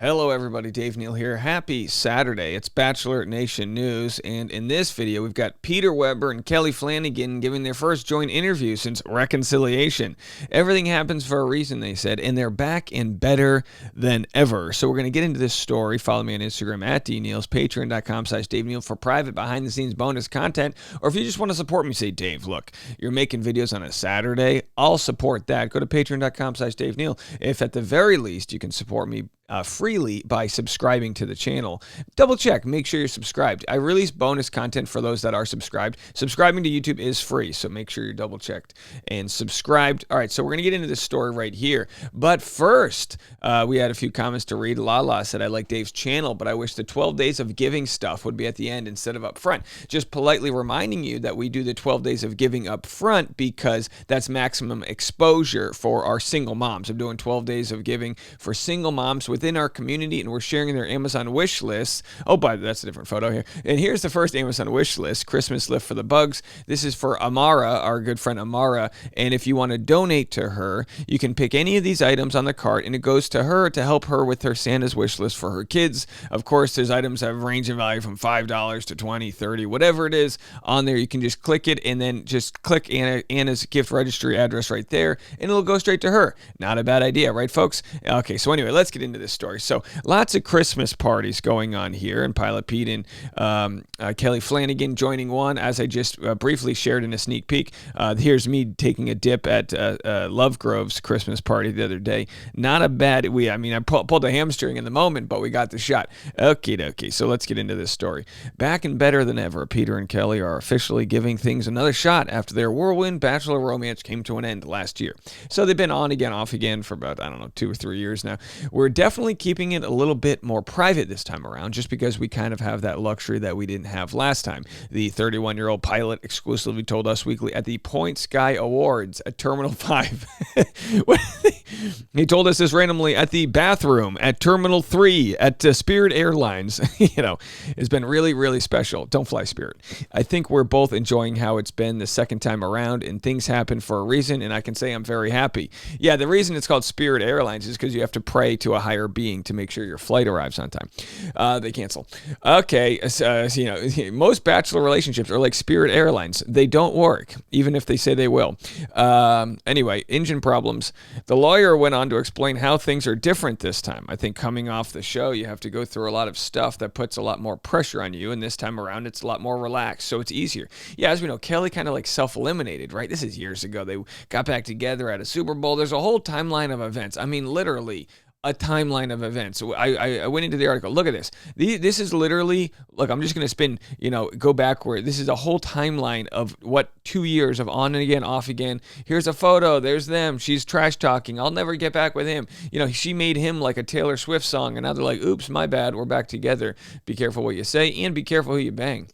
Hello everybody, Dave Neal here. Happy Saturday. It's Bachelor Nation News, and in this video we've got Peter Weber and Kelly Flanagan giving their first joint interview since reconciliation. Everything happens for a reason, they said, and they're back and better than ever. So we're going to get into this story. Follow me on Instagram at DNeals, patreon.com/Dave Neal for private behind-the-scenes bonus content, or if you just want to support me, say, Dave, look, you're making videos on a Saturday, I'll support that. Go to patreon.com/Dave Neal. If at the very least you can support me freely by subscribing to the channel. Double check, make sure you're subscribed. I release bonus content for those that are subscribed. Subscribing to YouTube is free, so make sure you're double checked and subscribed. All right, so we're gonna get into this story right here. But first, we had a few comments to read. Lala said, I like Dave's channel, but I wish the 12 days of giving stuff would be at the end instead of up front. Just politely reminding you that we do the 12 days of giving up front because that's maximum exposure for our single moms. I'm doing 12 days of giving for single moms within our community, and we're sharing their Amazon wish lists. Oh, that's a different photo here. And here's the first Amazon wish list, Christmas lift for the bugs. This is for Amara, our good friend Amara, and if you want to donate to her, you can pick any of these items on the cart, and it goes to her to help her with her Santa's wish list for her kids. Of course, there's items that range in value from $5 to $20, $30, whatever it is on there. You can just click it and then just click Anna's gift registry address right there, and it'll go straight to her. Not a bad idea, right, folks? Okay, so anyway, let's get into this story. So lots of Christmas parties going on here, and Pilot Pete and Kelly Flanagan joining one, as I just briefly shared in a sneak peek. Here's me taking a dip at Lovegrove's Christmas party the other day. Not a bad, I pulled a hamstring in the moment, but we got the shot. Okay, so let's get into this story. Back and better than ever, Peter and Kelly are officially giving things another shot after their whirlwind Bachelor romance came to an end last year. So they've been on again, off again for about, 2 or 3 years now. We're definitely keeping it a little bit more private this time around, just because we kind of have that luxury that we didn't have last time. The 31-year-old pilot exclusively told Us Weekly at the Point Sky Awards at Terminal 5. He told us this randomly at the bathroom at Terminal 3 at Spirit Airlines. It's been really, really special. Don't fly Spirit. I think we're both enjoying how it's been the second time around, and things happen for a reason, and I can say I'm very happy. Yeah, the reason it's called Spirit Airlines is because you have to pray to a higher being to make sure your flight arrives on time. They cancel. Okay, most Bachelor relationships are like Spirit Airlines. They don't work, even if they say they will. Anyway, engine problems. The lawyer went on to explain how things are different this time. I think coming off the show, you have to go through a lot of stuff that puts a lot more pressure on you, and this time around, it's a lot more relaxed, so it's easier. Yeah, as we know, Kelly kind of like self-eliminated, right? This is years ago. They got back together at a Super Bowl. There's a whole timeline of events. I mean, literally, a timeline of events. So I went into the article. Look at this. This is literally, look, I'm just going to spin, go backward. This is a whole timeline of 2 years of on and again, off again. Here's a photo. There's them. She's trash talking. I'll never get back with him. She made him like a Taylor Swift song, and now they're like, oops, my bad. We're back together. Be careful what you say, and be careful who you bang.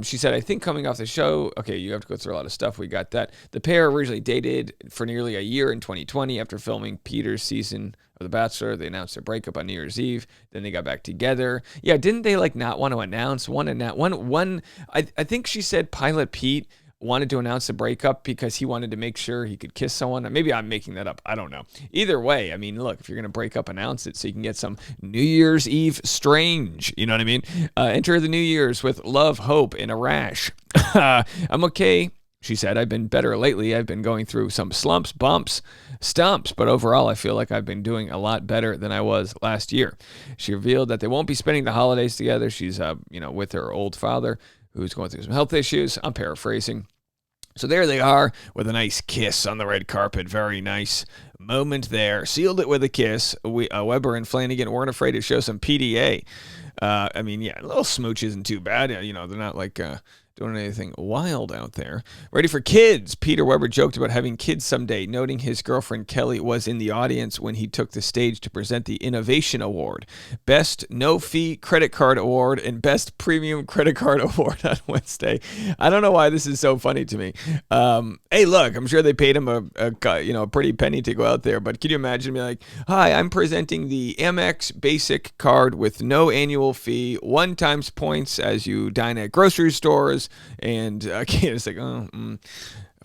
She said, I think coming off the show, okay, you have to go through a lot of stuff. We got that. The pair originally dated for nearly a year in 2020 after filming Peter's season of The Bachelor. They announced their breakup on New Year's Eve. Then they got back together. Yeah, didn't they not want to announce I think she said Pilot Pete wanted to announce the breakup because he wanted to make sure he could kiss someone. Maybe I'm making that up. I don't know. Either way, look, if you're going to break up, announce it so you can get some New Year's Eve strange. You know what I mean? Enter the New Year's with love, hope, and a rash. I'm okay. She said, I've been better lately. I've been going through some slumps, bumps, stumps, but overall I feel like I've been doing a lot better than I was last year. She revealed that they won't be spending the holidays together. She's, with her old father, who's going through some health issues. I'm paraphrasing. So there they are with a nice kiss on the red carpet. Very nice moment there. Sealed it with a kiss. Weber and Flanagan weren't afraid to show some PDA. A little smooch isn't too bad. They're not like doing anything wild out there. Ready for kids. Peter Weber joked about having kids someday, noting his girlfriend Kelly was in the audience when he took the stage to present the Innovation Award, Best No-Fee Credit Card Award, and Best Premium Credit Card Award on Wednesday. I don't know why this is so funny to me. Hey, look, I'm sure they paid him a pretty penny to go out there, but can you imagine me like, hi, I'm presenting the Amex Basic Card with no annual fee, 1 times points as you dine at grocery stores, and it's like,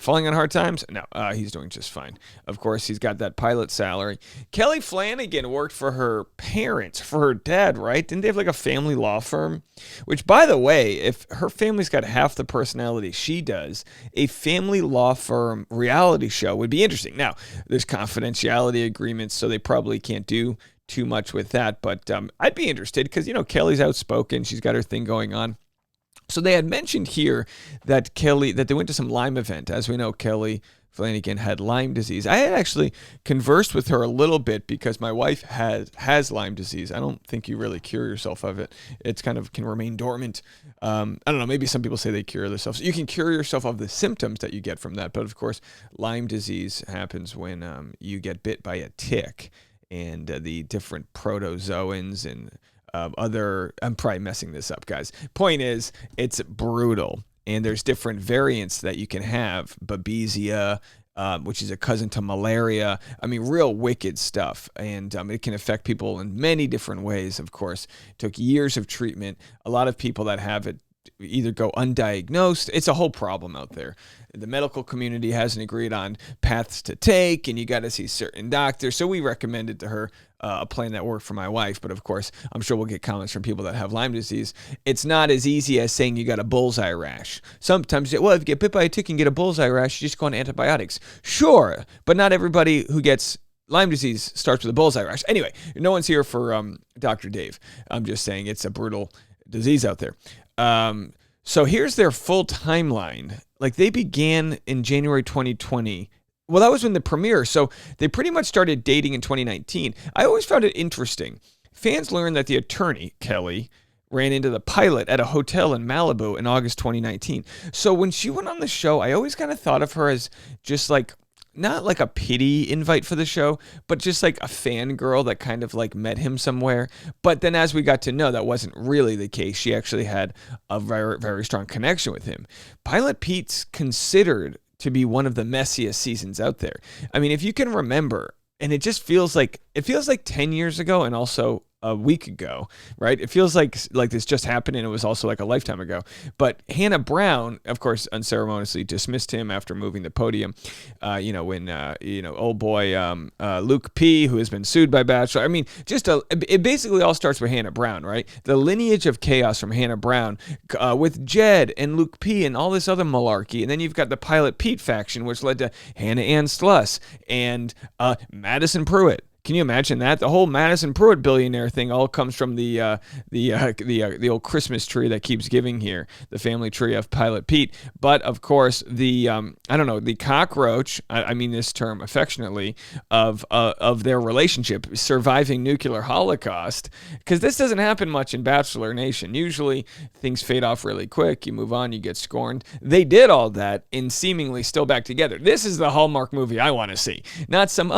Falling on hard times? No, he's doing just fine. Of course, he's got that pilot salary. Kelly Flanagan worked for her parents, for her dad, right? Didn't they have like a family law firm? Which, by the way, if her family's got half the personality she does, a family law firm reality show would be interesting. Now, there's confidentiality agreements, so they probably can't do too much with that. But I'd be interested because, Kelly's outspoken. She's got her thing going on. So they had mentioned here that they went to some Lyme event. As we know, Kelly Flanagan had Lyme disease. I had actually conversed with her a little bit because my wife has Lyme disease. I don't think you really cure yourself of it. It's kind of can remain dormant. I don't know. Maybe some people say they cure themselves. You can cure yourself of the symptoms that you get from that. But of course, Lyme disease happens when you get bit by a tick, and the different protozoans and I'm probably messing this up, guys. Point is, it's brutal, and there's different variants that you can have. Babesia, which is a cousin to malaria. I mean, real wicked stuff, and it can affect people in many different ways, of course. It took years of treatment. A lot of people that have it either go undiagnosed. It's a whole problem out there. The medical community hasn't agreed on paths to take, and you got to see certain doctors. So we recommended to her a plan that worked for my wife. But of course, I'm sure we'll get comments from people that have Lyme disease. It's not as easy as saying you got a bullseye rash. Sometimes, well, if you get bit by a tick and get a bullseye rash, you just go on antibiotics. Sure, but not everybody who gets Lyme disease starts with a bullseye rash. Anyway, no one's here for Dr. Dave. I'm just saying it's a brutal disease out there. So here's their full timeline. Like, they began in January 2020. Well, that was when the premiere. So they pretty much started dating in 2019. I always found it interesting. Fans learned that the attorney, Kelly, ran into the pilot at a hotel in Malibu in August 2019. So when she went on the show, I always kind of thought of her as just like, not like a pity invite for the show, but just like a fangirl that kind of like met him somewhere. But then as we got to know, that wasn't really the case. She actually had a very, very strong connection with him. Pilot Pete's considered to be one of the messiest seasons out there. I mean, if you can remember, and it feels like 10 years ago and also a week ago, right? It feels like this just happened, and it was also like a lifetime ago. But Hannah Brown, of course, unceremoniously dismissed him after moving the podium. When old boy Luke P, who has been sued by Bachelor. I mean, it basically all starts with Hannah Brown, right? The lineage of chaos from Hannah Brown with Jed and Luke P and all this other malarkey, and then you've got the Pilot Pete faction, which led to Hannah Ann Sluss and Madison Pruitt. Can you imagine that? The whole Madison Pruitt billionaire thing all comes from the old Christmas tree that keeps giving here, the family tree of Pilot Pete. But of course, the cockroach, I mean this term affectionately, of their relationship, surviving nuclear holocaust, because this doesn't happen much in Bachelor Nation. Usually things fade off really quick. You move on, you get scorned. They did all that and seemingly still back together. This is the Hallmark movie I want to see, not some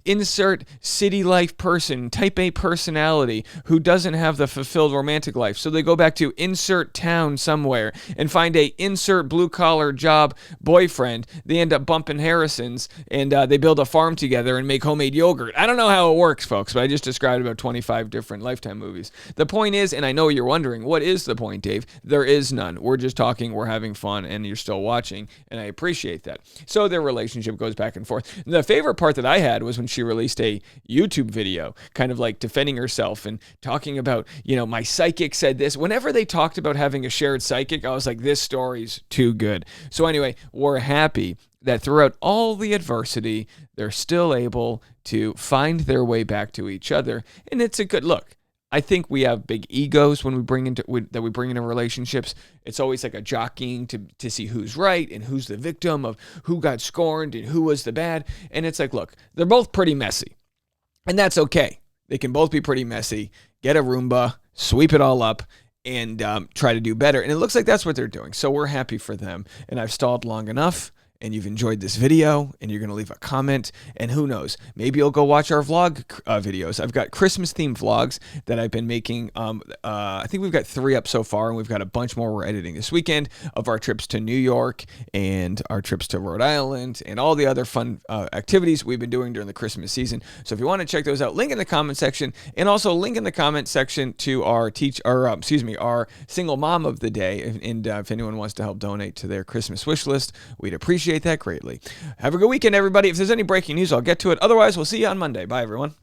insert city life person, type A personality who doesn't have the fulfilled romantic life. So they go back to insert town somewhere and find a insert blue collar job boyfriend. They end up bumping Harrison's, and they build a farm together and make homemade yogurt. I don't know how it works, folks, but I just described about 25 different Lifetime movies. The point is, and I know you're wondering, what is the point, Dave? There is none. We're just talking, we're having fun, and you're still watching, and I appreciate that. So their relationship goes back and forth. The favorite part that I had was when she released a YouTube video, kind of like defending herself and talking about, my psychic said this. Whenever they talked about having a shared psychic, I was like, this story's too good. So anyway, we're happy that throughout all the adversity, they're still able to find their way back to each other. And it's a good look. I think we have big egos when we bring into relationships. It's always like a jockeying to see who's right and who's the victim of who got scorned and who was the bad. And it's like, look, they're both pretty messy. And that's okay. They can both be pretty messy. Get a Roomba, sweep it all up, and try to do better. And it looks like that's what they're doing. So we're happy for them. And I've stalled long enough, and you've enjoyed this video, and you're going to leave a comment, and who knows, maybe you'll go watch our vlog videos. I've got Christmas-themed vlogs that I've been making. I think we've got 3 up so far, and we've got a bunch more we're editing this weekend of our trips to New York and our trips to Rhode Island and all the other fun activities we've been doing during the Christmas season. So if you want to check those out, link in the comment section, and also link in the comment section to our single mom of the day, and if anyone wants to help donate to their Christmas wish list, we'd appreciate appreciate that greatly. Have a good weekend, everybody. If there's any breaking news, I'll get to it. Otherwise, we'll see you on Monday. Bye, everyone.